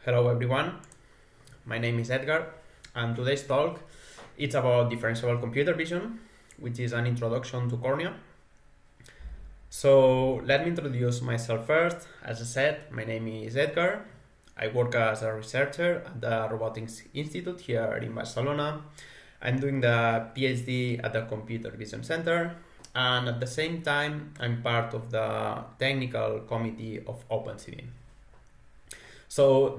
Hello everyone, my name is Edgar, and today's talk it's about differentiable computer vision, which is an introduction to Kornia. So let me introduce myself first. As I said, my name is Edgar. I work as a researcher at the Robotics Institute here in Barcelona. I'm doing the PhD at the Computer Vision Center, and at the same time, I'm part of the technical committee of OpenCV. So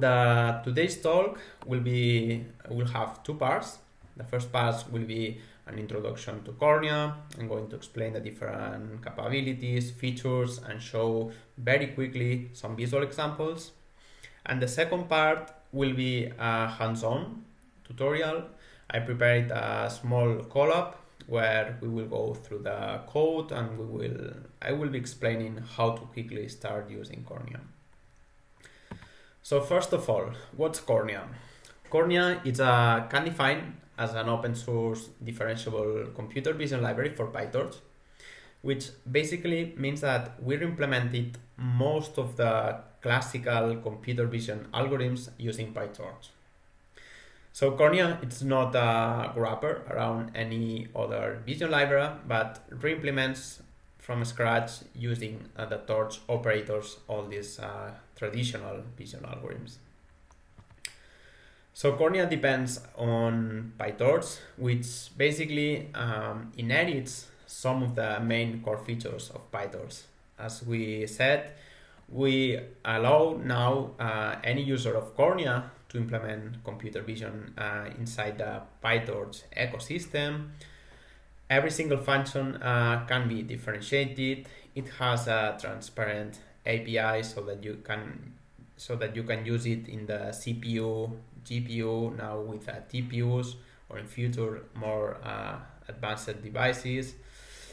today's talk will have two parts. The first part will be an introduction to Kornia. I'm going to explain the different capabilities, features, and show very quickly some visual examples. And the second part will be a hands-on tutorial. I prepared a small collab where we will go through the code and I will be explaining how to quickly start using Kornia. So first of all, what's Kornia? Kornia can define as an open source differentiable computer vision library for PyTorch, which basically means that we implemented most of the classical computer vision algorithms using PyTorch. So Kornia, it's not a wrapper around any other vision library, but re-implements from scratch using the torch operators, all these traditional vision algorithms. So Kornia depends on PyTorch, which basically inherits some of the main core features of PyTorch. As we said, we allow now any user of Kornia to implement computer vision inside the PyTorch ecosystem. Every single function can be differentiated. It has a transparent API so that you can use it in the CPU, GPU, now with TPUs, or in future more advanced devices.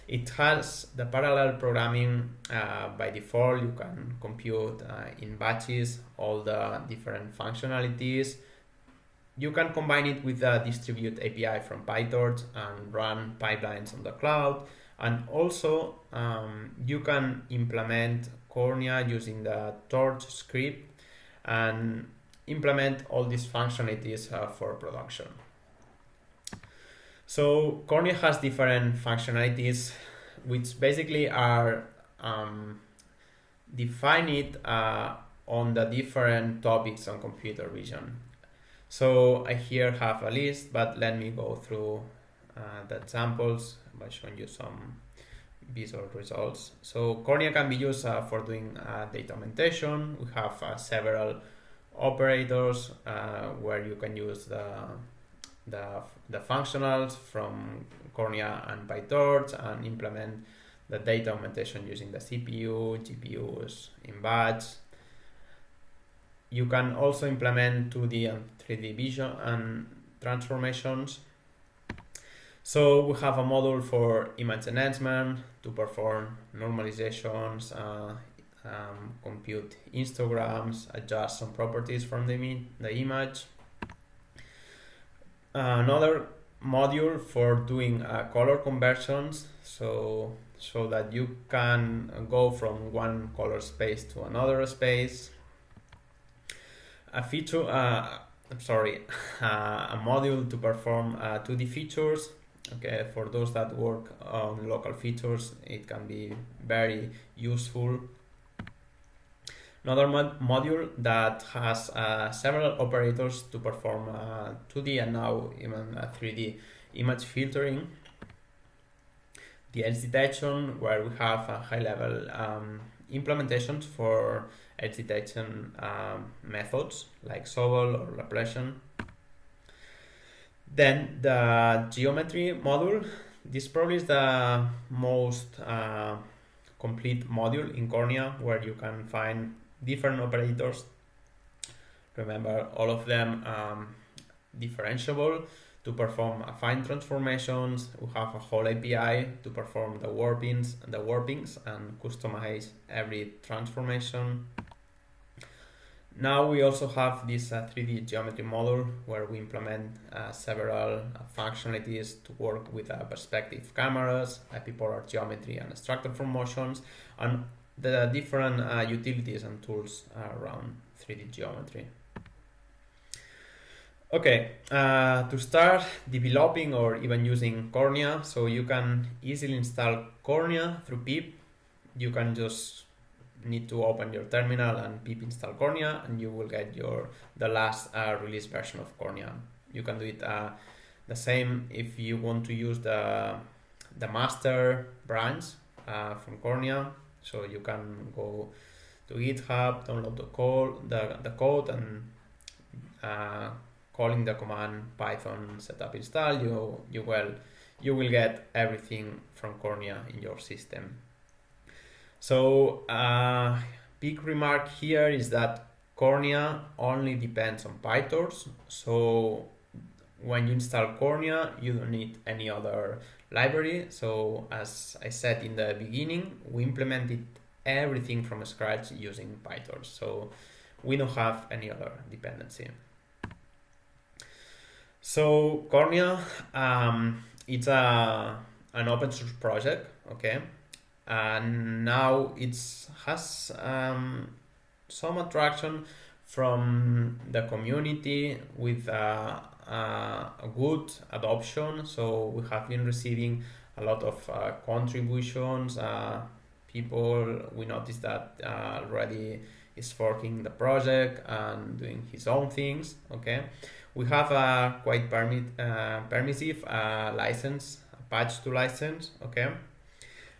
It has the parallel programming. By default, you can compute in batches all the different functionalities. You can combine it with the distribute API from PyTorch and run pipelines on the cloud. And also, you can implement Kornia using the Torch script and implement all these functionalities for production. So Kornia has different functionalities, which basically are defined on the different topics on computer vision. So I here have a list, but let me go through the examples by showing you some visual results. So Kornia can be used for doing data augmentation. We have several operators where you can use the functionals from Kornia and PyTorch and implement the data augmentation using the CPU, GPUs in batch. You can also implement 2D and 3D vision and transformations. So we have a module for image enhancement to perform normalizations, compute histograms, adjust some properties from the image. Another module for doing color conversions, so that you can go from one color space to another space. A module to perform 2D features. Okay, for those that work on local features, it can be very useful. Another module that has several operators to perform 2D and now even 3D image filtering. The edge detection, where we have high-level implementations for edge detection methods like Sobol or Laplacian. Then the geometry module. This probably is the most complete module in Kornia, where you can find different operators. Remember, all of them differentiable to perform affine transformations. We have a whole API to perform the warpings and customize every transformation. Now we also have this 3D geometry module where we implement several functionalities to work with perspective cameras, epipolar geometry, and structure from motions, and the different utilities and tools around 3D geometry. Okay, to start developing or even using Kornia, so you can easily install Kornia through pip. You can just need to open your terminal and pip install Kornia, and you will get the last release version of Kornia. You can do it the same if you want to use the master branch from Kornia. So you can go to GitHub, download the code, and calling the command python setup install, you will get everything from Kornia in your system. So big remark here is that Kornia only depends on PyTorch. So when you install Kornia, you don't need any other library. So as I said in the beginning, we implemented everything from scratch using PyTorch. So we don't have any other dependency. So Kornia, it's an open source project, okay, and now it has some attraction from the community with a good adoption. So we have been receiving a lot of contributions. We noticed that already is forking the project and doing his own things. Okay, we have a quite permissive license, patch to license. Okay,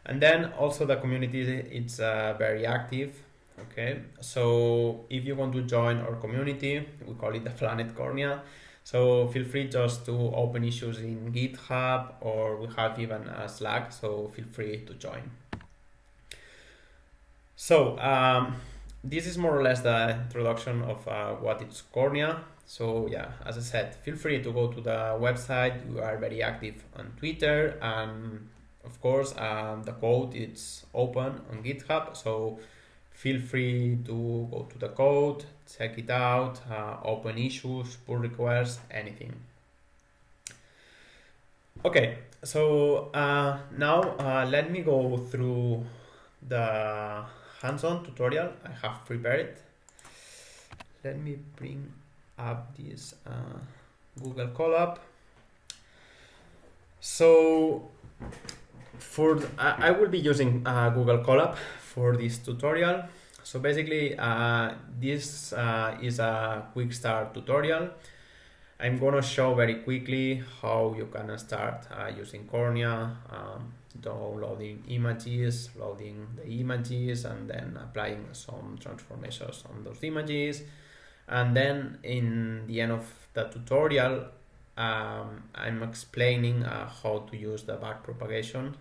and then also the community, it's very active. Okay, so if you want to join our community, we call it the Planet Kornia. So feel free just to open issues in GitHub, or we have even a Slack. So feel free to join. So this is more or less the introduction of what is Kornia. So yeah, as I said, feel free to go to the website. We are very active on Twitter, and of course the code is open on GitHub. So feel free to go to the code, check it out, open issues, pull requests, anything. Okay, so now let me go through the Handson tutorial I have prepared. Let me bring up this Google Colab. So I will be using Google Colab for this tutorial. So basically this is a quick start tutorial. I'm gonna show very quickly how you can start using Kornia, downloading images, loading the images, and then applying some transformations on those images. And then in the end of the tutorial, I'm explaining how to use the backpropagation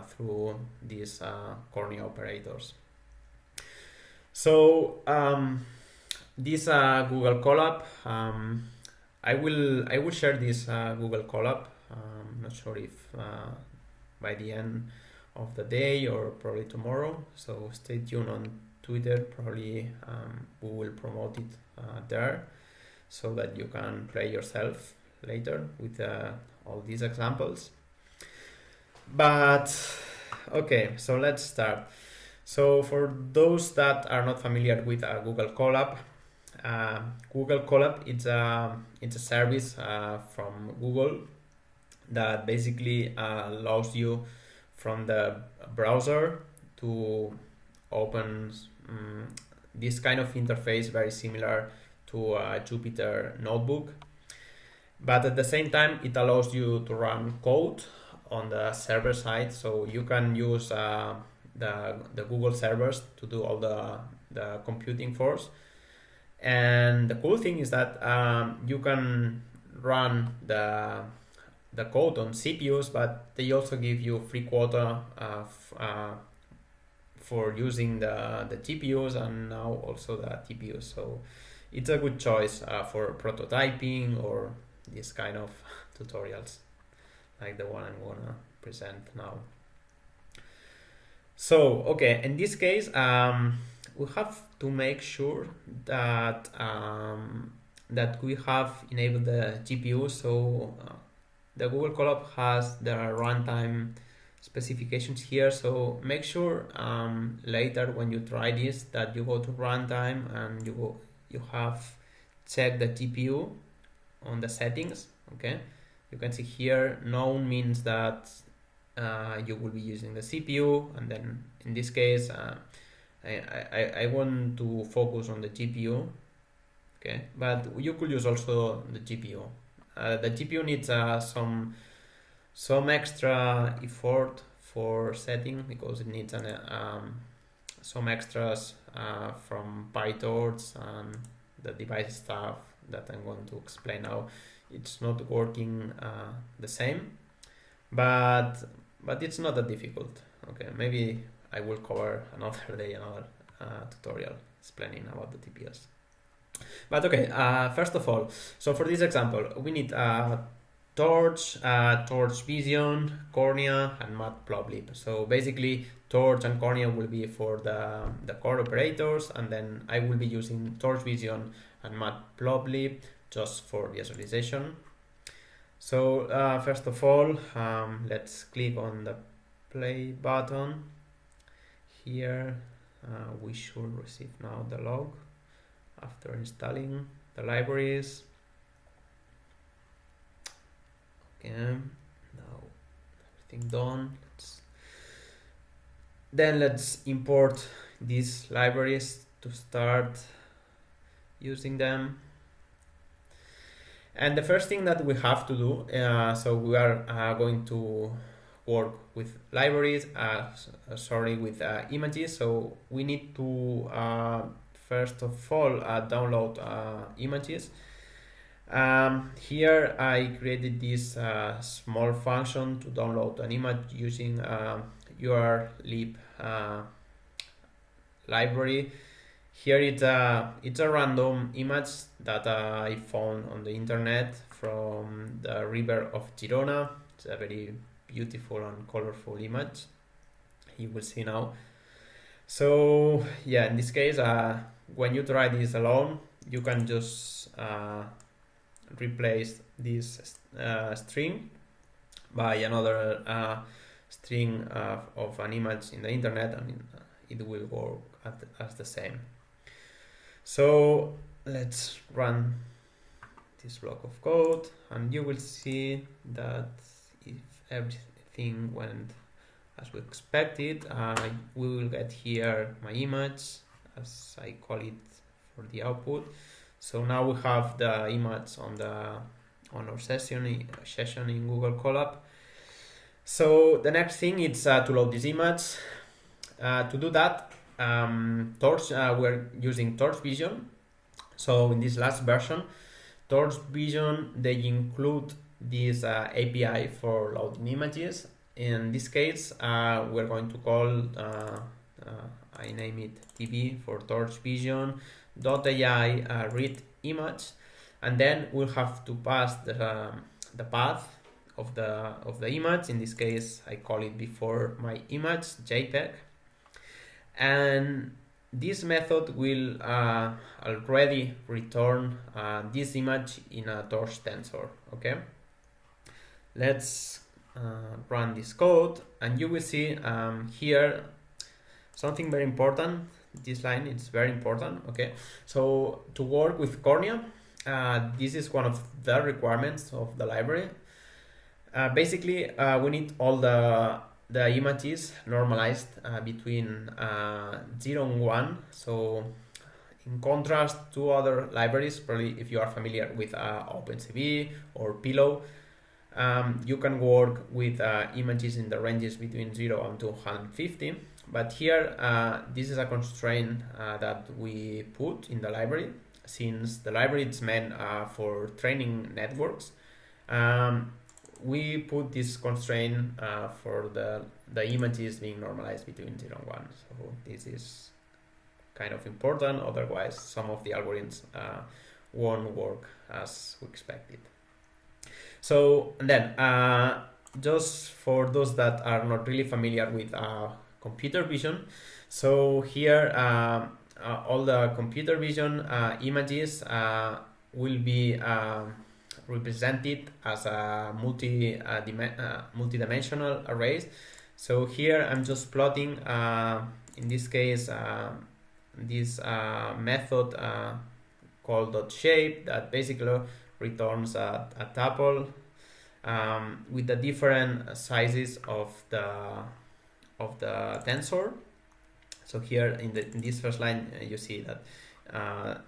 through these Kornia operators. So this Google Colab, I will share this Google Colab. I'm not sure if by the end of the day or probably tomorrow. So stay tuned on Twitter. Probably we will promote it there, so that you can play yourself later with all these examples. But okay, so let's start. So for those that are not familiar with Google Colab, Google Colab it's a service from Google that basically allows you from the browser to open this kind of interface, very similar to a Jupyter notebook, but at the same time it allows you to run code on the server side. So you can use the Google servers to do all the computing for us. And the cool thing is that you can run the code on CPUs, but they also give you free quota for using the GPUs and now also the TPUs. So it's a good choice for prototyping or this kind of tutorials like the one I'm gonna present now. So okay, in this case we have to make sure that that we have enabled the GPU. So the Google Colab has the runtime specifications here. So make sure later when you try this that you go to runtime and you have checked the GPU on the settings. Okay, you can see here known means that you will be using the CPU, and then in this case I want to focus on the GPU. Okay, but you could use also the GPU. The GPU needs some extra effort for setting because it needs some extras from PyTorch and the device stuff that I'm going to explain now. It's not working the same, but it's not that difficult. Okay, maybe I will cover another day another tutorial explaining about the TPS. But okay, first of all, so for this example, we need Torch, PyBCN, Kornia, and Matplotlib. So basically, Torch and Kornia will be for the core operators, and then I will be using Torch, PyBCN, and Matplotlib just for visualization. So first of all, let's click on the play button. Here we should receive now the log after installing the libraries. Okay, now everything done. Let's import these libraries to start using them. And the first thing that we have to do, so we are going to work with libraries, with images. So we need to first of all download images. Here I created this small function to download an image using urlib library. Here it's a random image that I found on the internet from the river of Girona. It's a very beautiful and colorful image, you will see now. So yeah, in this case, when you try this alone, you can just replace this string by another string of an image in the internet, and it will work as the same. So let's run this block of code, and you will see that if everything went as we expected, we will get here my image, as I call it, for the output. So now we have the image on our session in Google Colab. So the next thing is to load this image. To do that, Torch, we're using Torch PyBCN. So in this last version, Torch PyBCN, they include this API for loading images. In this case, we're going to call, I name it tb for Torch PyBCN.ai read image, and then we'll have to pass the path of the image. In this case, I call it before my image JPEG, and this method will already return this image in a Torch tensor. Okay, let's run this code, and you will see here something very important. This line is very important. Okay, so to work with Kornia, this is one of the requirements of the library. Basically, we need all the images normalized between 0 and 1. So in contrast to other libraries, probably if you are familiar with OpenCV or Pillow, you can work with images in the ranges between 0 and 250. But here, this is a constraint that we put in the library, since the library is meant for training networks. We put this constraint for the images being normalized between 0 and 1. So this is kind of important, otherwise some of the algorithms won't work as we expected. So and then, just for those that are not really familiar with computer vision, so here all the computer vision images will be represented as a multidimensional arrays. So here I'm just plotting, in this case, this method called .shape, that basically returns a tuple with the different sizes of the tensor. So here in this first line, you see that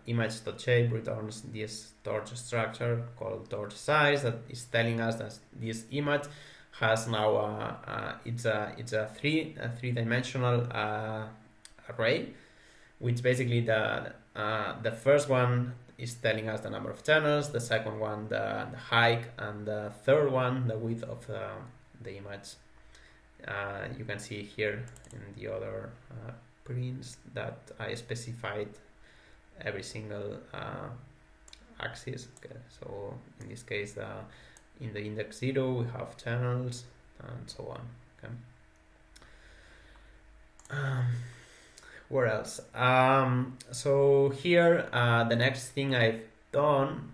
image.shape returns this torch structure called torch size that is telling us that this image has now it's a three-dimensional array, which basically the first one is telling us the number of channels, the second one the height, and the third one the width of the image. You can see here in the other prints that I specified every single axis. Okay, so in this case, in the index 0 we have channels and so on. Okay. Where else? So here the next thing I've done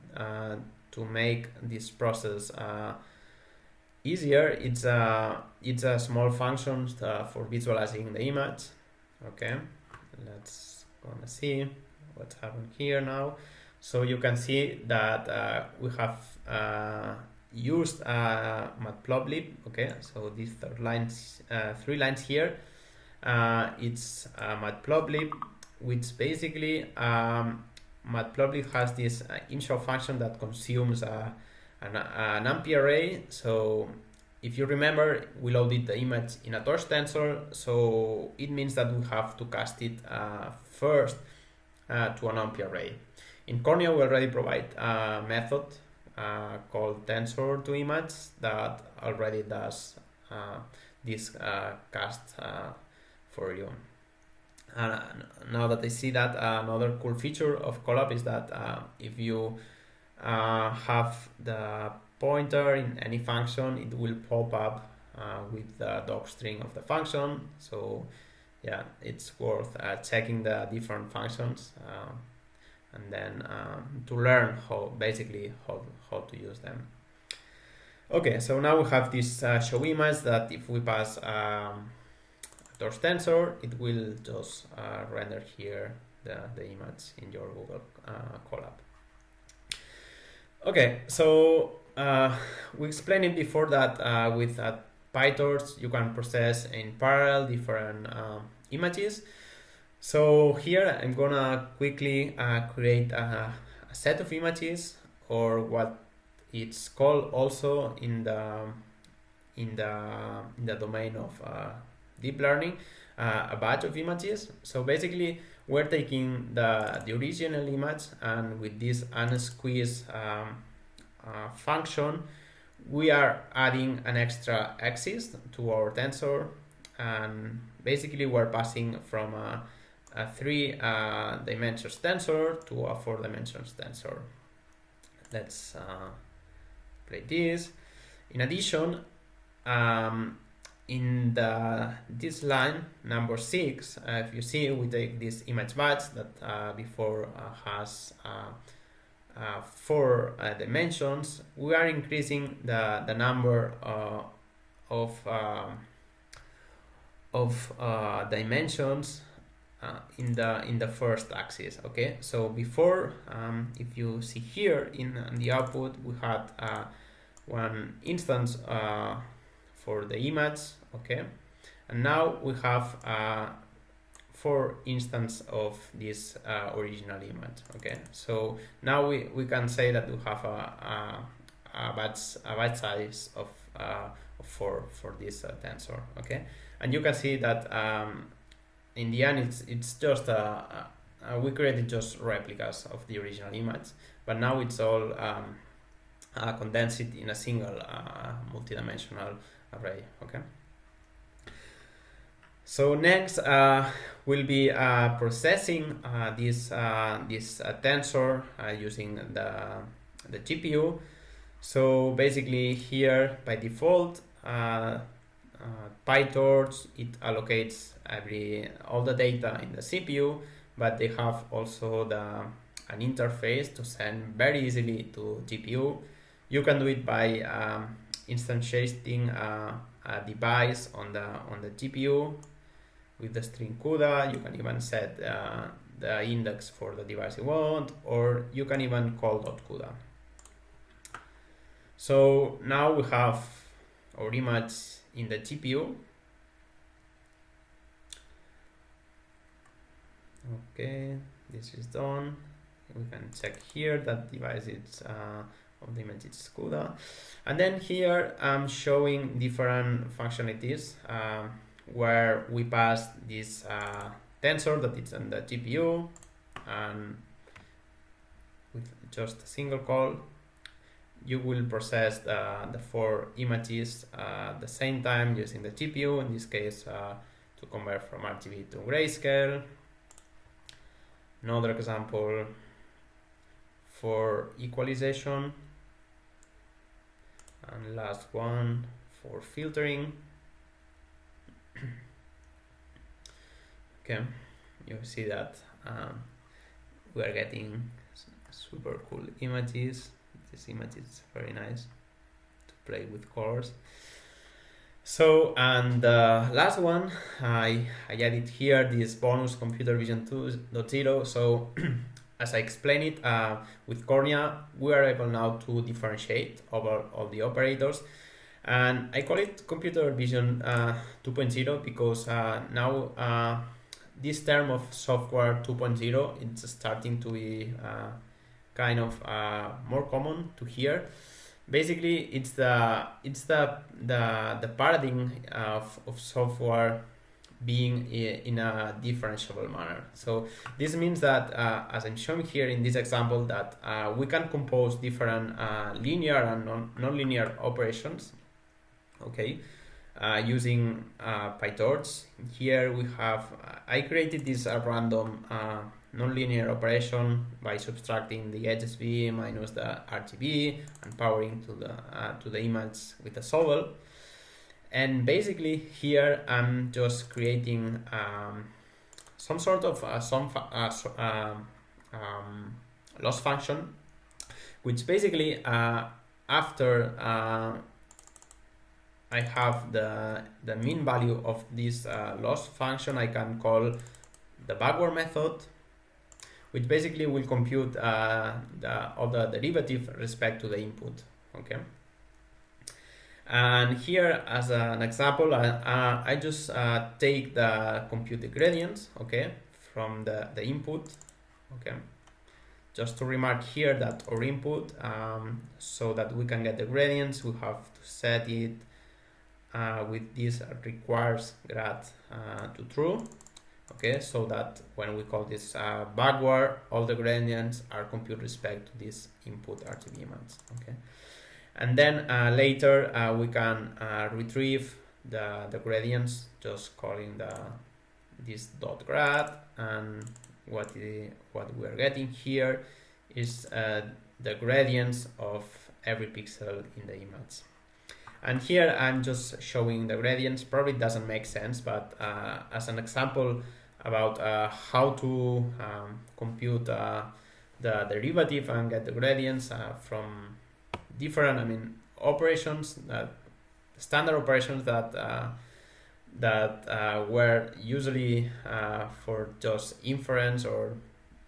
to make this process easier, it's a small function for visualizing the image. Okay, let's gonna see what's happened here now. So you can see that we have used matplotlib. Okay, so these three lines here, it's matplotlib, which basically matplotlib has this initial function that consumes an NumPy array. So if you remember, we loaded the image in a torch tensor, so it means that we have to cast it first to a NumPy array. In Kornia, we already provide a method called tensor to image that already does this cast for you. Now that I see that, another cool feature of Colab is that if you have the pointer in any function, it will pop up with the docstring of the function. So yeah, it's worth checking the different functions and then to learn how to use them. Okay, so now we have this show image that if we pass torch tensor, it will just render here the image in your Google Colab. Okay, so we explained it before that with PyTorch you can process in parallel different images. So here I'm gonna quickly create a set of images, or what it's called also in the domain of deep learning, a batch of images. So basically we're taking the original image, and with this unsqueeze function we are adding an extra axis to our tensor, and basically we're passing from a 3 dimensions tensor to a 4 dimensions tensor. Let's play this. In addition, in this line number 6, if you see, we take this image batch that before has 4 dimensions. We are increasing the number of dimensions in the first axis. Okay, so before, if you see here in the output, we had one instance for the image. Okay, and now we have 4 instances of this original image. Okay, so now we can say that we have a batch size of 4 for this tensor. Okay, and you can see that in the end it's just we created just replicas of the original image, but now it's all condensed in a single multidimensional array. Okay, so next we'll be processing this tensor using the GPU. So basically here by default PyTorch, it allocates all the data in the CPU, but they have also an interface to send very easily to GPU. You can do it by instantiating a device on the GPU with the string CUDA. You can even set the index for the device you want, or you can even call .CUDA. So now we have our image in the GPU. Okay, this is done. We can check here that device is of the image is CUDA. And then here I'm showing different functionalities where we pass this tensor that is on the GPU, and with just a single call you will process the 4 images at the same time using the GPU, in this case to convert from RGB to grayscale. Another example for equalization, and last one for filtering. Okay, you see that we are getting super cool images. This image is very nice to play with colors. So, and the last one, I added here this bonus computer vision 2.0. So as I explained it, with Kornia we are able now to differentiate over all the operators, and I call it computer vision 2.0 because now this term of software 2.0 is starting to be kind of more common to hear. Basically, it's the paradigm of software being in a differentiable manner. So this means that as I'm showing here in this example, that we can compose different linear and non-linear operations, okay, using PyTorch. Here we have I created this random non-linear operation by subtracting the HSV minus the RGB and powering to the image with a solver. And basically here I'm just creating some sort of loss function, which basically after I have the mean value of this loss function, I can call the backward method, which basically will compute all the derivative respect to the input. Okay. And here, as an example, I just take the computed gradients, okay, from the input. Okay. Just to remark here that our input, so that we can get the gradients, we have to set it with this requires grad to true. Okay, so that when we call this backward, all the gradients are computed respect to this input RGB image. Okay, and then later we can retrieve the gradients just calling this dot grad, and what we are getting here is the gradients of every pixel in the image. And here I'm just showing the gradients. Probably doesn't make sense, but as an example about how to compute the derivative and get the gradients from different, operations, standard operations that were usually for just inference or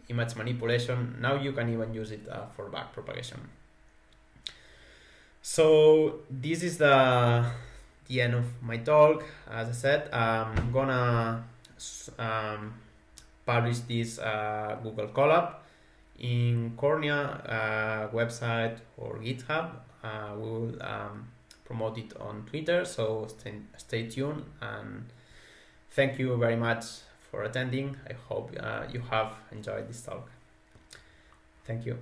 image manipulation. Now you can even use it for backpropagation. So this is the end of my talk. As I said, I'm gonna publish this Google Colab in Kornia website or GitHub. We will promote it on Twitter, so stay tuned, and thank you very much for attending. I hope you have enjoyed this talk. Thank you.